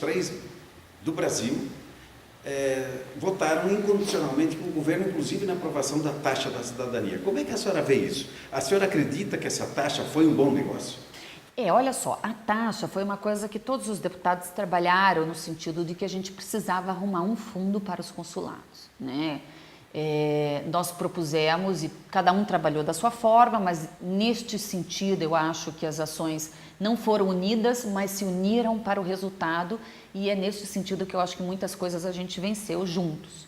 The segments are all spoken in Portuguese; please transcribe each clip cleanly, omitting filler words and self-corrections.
três do Brasil votaram incondicionalmente com o governo, inclusive na aprovação da taxa da cidadania. Como é que a senhora vê isso? A senhora acredita que essa taxa foi um bom negócio? Olha só, a taxa foi uma coisa que todos os deputados trabalharam no sentido de que a gente precisava arrumar um fundo para os consulados, né? Nós propusemos e cada um trabalhou da sua forma, mas neste sentido eu acho que as ações não foram unidas, mas se uniram para o resultado, e é neste sentido que eu acho que muitas coisas a gente venceu juntos.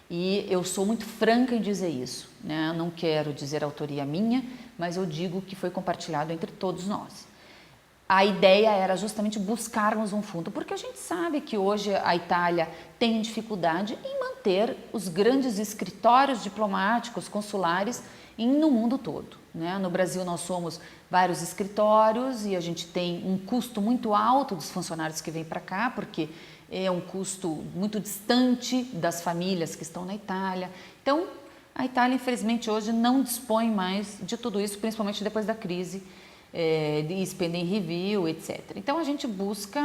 E eu sou muito franca em dizer isso, né? Não quero dizer autoria minha, mas eu digo que foi compartilhado entre todos nós. A ideia era justamente buscarmos um fundo, porque a gente sabe que hoje a Itália tem dificuldade em manter os grandes escritórios diplomáticos, consulares no mundo todo, né? No Brasil nós somos vários escritórios e a gente tem um custo muito alto dos funcionários que vêm para cá, porque é um custo muito distante das famílias que estão na Itália. Então, a Itália, infelizmente, hoje não dispõe mais de tudo isso, principalmente depois da crise de spending review, etc. Então, a gente busca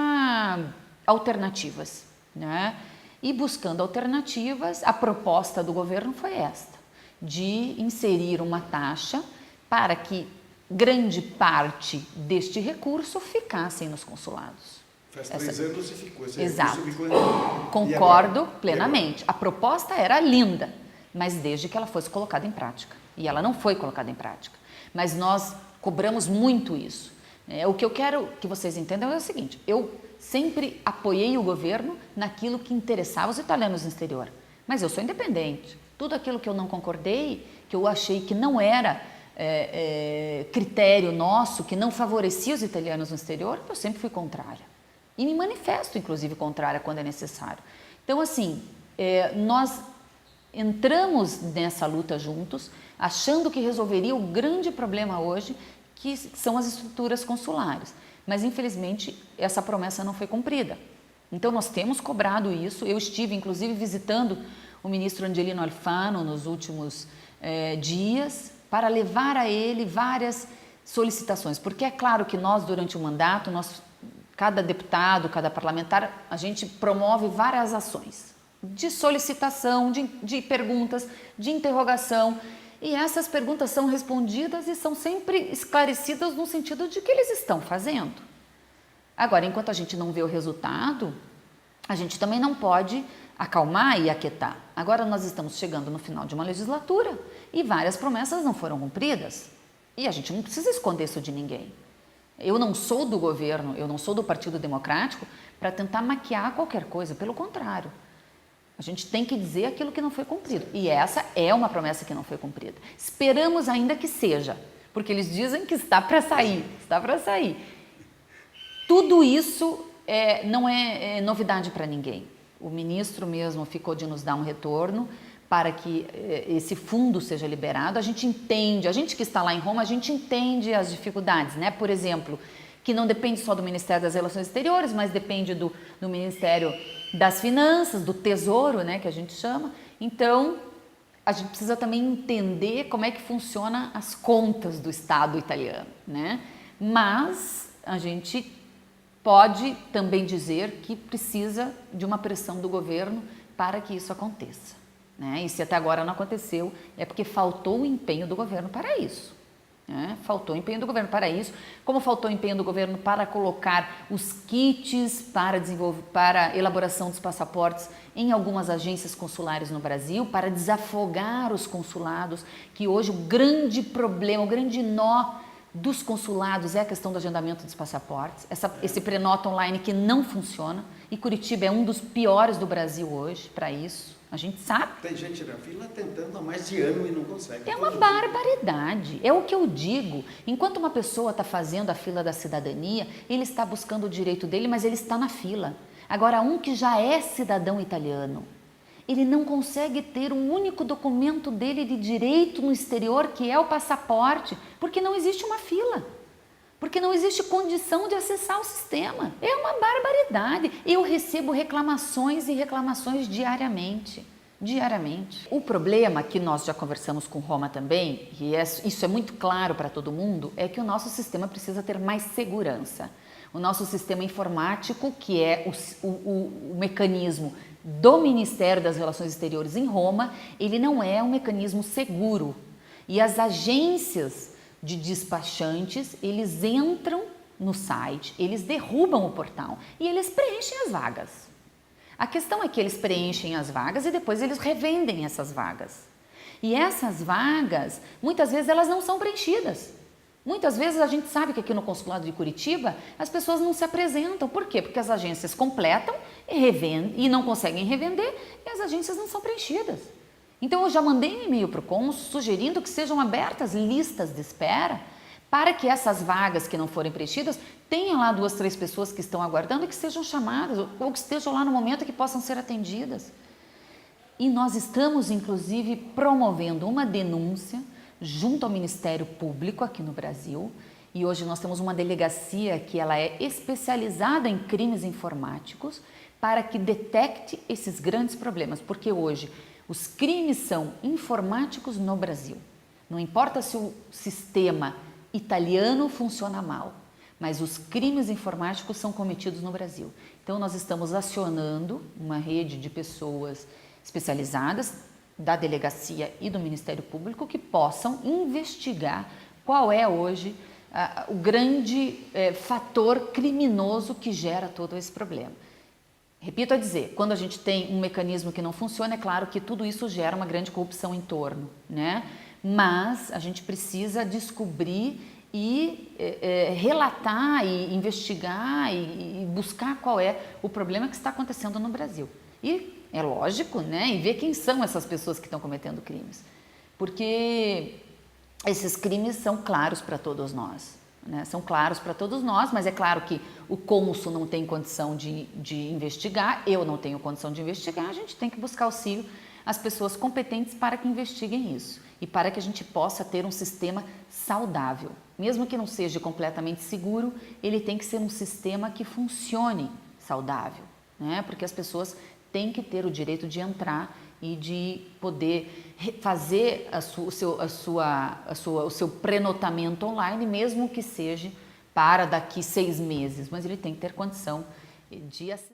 alternativas, né? E buscando alternativas, a proposta do governo foi esta, de inserir uma taxa para que grande parte deste recurso ficassem nos consulados. Faz 3 anos e ficou. Exato. Concordo plenamente. A proposta era linda, mas desde que ela fosse colocada em prática. E ela não foi colocada em prática. Mas nós cobramos muito isso. O que eu quero que vocês entendam é o seguinte: eu sempre apoiei o governo naquilo que interessava os italianos no exterior. Mas eu sou independente. Tudo aquilo que eu não concordei, que eu achei que não era critério nosso, que não favorecia os italianos no exterior, eu sempre fui contrária. E me manifesto, inclusive, contrária quando é necessário. Então, assim, nós entramos nessa luta juntos, achando que resolveria o grande problema hoje, que são as estruturas consulares. Mas, infelizmente, essa promessa não foi cumprida. Então, nós temos cobrado isso. Eu estive, inclusive, visitando o ministro Angelino Alfano nos últimos dias, para levar a ele várias solicitações. Porque é claro que nós, durante o mandato, cada deputado, cada parlamentar, a gente promove várias ações de solicitação, de perguntas, de interrogação. E essas perguntas são respondidas e são sempre esclarecidas no sentido de que eles estão fazendo. Agora, enquanto a gente não vê o resultado, a gente também não pode acalmar e aquietar. Agora nós estamos chegando no final de uma legislatura e várias promessas não foram cumpridas. E a gente não precisa esconder isso de ninguém. Eu não sou do governo, eu não sou do Partido Democrático para tentar maquiar qualquer coisa, pelo contrário. A gente tem que dizer aquilo que não foi cumprido. E essa é uma promessa que não foi cumprida. Esperamos ainda que seja, porque eles dizem que está para sair, está para sair. Tudo isso não é novidade para ninguém. O ministro mesmo ficou de nos dar um retorno para que esse fundo seja liberado. A gente entende, a gente que está lá em Roma, a gente entende as dificuldades, né? Por exemplo, que não depende só do Ministério das Relações Exteriores, mas depende do Ministério das Finanças, do Tesouro, né, que a gente chama. Então, a gente precisa também entender como é que funcionam as contas do Estado italiano, né? Mas a gente pode também dizer que precisa de uma pressão do governo para que isso aconteça, né? E se até agora não aconteceu, é porque faltou o empenho do governo para isso. Faltou empenho do governo para isso, como faltou empenho do governo para colocar os kits para a elaboração dos passaportes em algumas agências consulares no Brasil, para desafogar os consulados, que hoje o grande problema, o grande nó dos consulados é a questão do agendamento dos passaportes, esse prenota online que não funciona, e Curitiba é um dos piores do Brasil hoje para isso. A gente sabe. Tem gente na fila tentando há mais de ano e não consegue. É uma barbaridade. É o que eu digo. Enquanto uma pessoa está fazendo a fila da cidadania, ele está buscando o direito dele, mas ele está na fila. Agora, um que já é cidadão italiano, ele não consegue ter um único documento dele de direito no exterior, que é o passaporte, porque não existe uma fila. Porque não existe condição de acessar o sistema. É uma barbaridade. Eu recebo reclamações e reclamações diariamente. O problema, que nós já conversamos com Roma também, e isso é muito claro para todo mundo, é que o nosso sistema precisa ter mais segurança. O nosso sistema informático, que é o mecanismo do Ministério das Relações Exteriores em Roma, ele não é um mecanismo seguro. E as agências de despachantes, eles entram no site, eles derrubam o portal e eles preenchem as vagas. A questão é que eles preenchem as vagas e depois eles revendem essas vagas. E essas vagas, muitas vezes elas não são preenchidas. Muitas vezes a gente sabe que aqui no Consulado de Curitiba as pessoas não se apresentam. Por quê? Porque as agências completam e revendem e não conseguem revender e as agências não são preenchidas. Então eu já mandei um e-mail para o cônsul sugerindo que sejam abertas listas de espera para que essas vagas que não forem preenchidas tenham lá 2, 3 pessoas que estão aguardando e que sejam chamadas ou que estejam lá no momento que possam ser atendidas. E nós estamos, inclusive, promovendo uma denúncia junto ao Ministério Público aqui no Brasil. E hoje nós temos uma delegacia que ela é especializada em crimes informáticos para que detecte esses grandes problemas. Porque hoje os crimes são informáticos no Brasil. Não importa se o sistema italiano funciona mal, mas os crimes informáticos são cometidos no Brasil. Então nós estamos acionando uma rede de pessoas especializadas da delegacia e do Ministério Público que possam investigar qual é hoje o grande fator criminoso que gera todo esse problema. Repito a dizer, quando a gente tem um mecanismo que não funciona, é claro que tudo isso gera uma grande corrupção em torno, né? Mas a gente precisa descobrir e relatar e investigar e buscar qual é o problema que está acontecendo no Brasil. E é lógico, né? E ver quem são essas pessoas que estão cometendo crimes. Porque esses crimes são claros para todos nós, né? São claros para todos nós, mas é claro que o cônsul não tem condição de investigar, eu não tenho condição de investigar, a gente tem que buscar auxílio às pessoas competentes para que investiguem isso e para que a gente possa ter um sistema saudável. Mesmo que não seja completamente seguro, ele tem que ser um sistema que funcione saudável, né? Porque as pessoas têm que ter o direito de entrar e de poder fazer o seu prenotamento online, mesmo que seja para daqui 6 meses, mas ele tem que ter condição de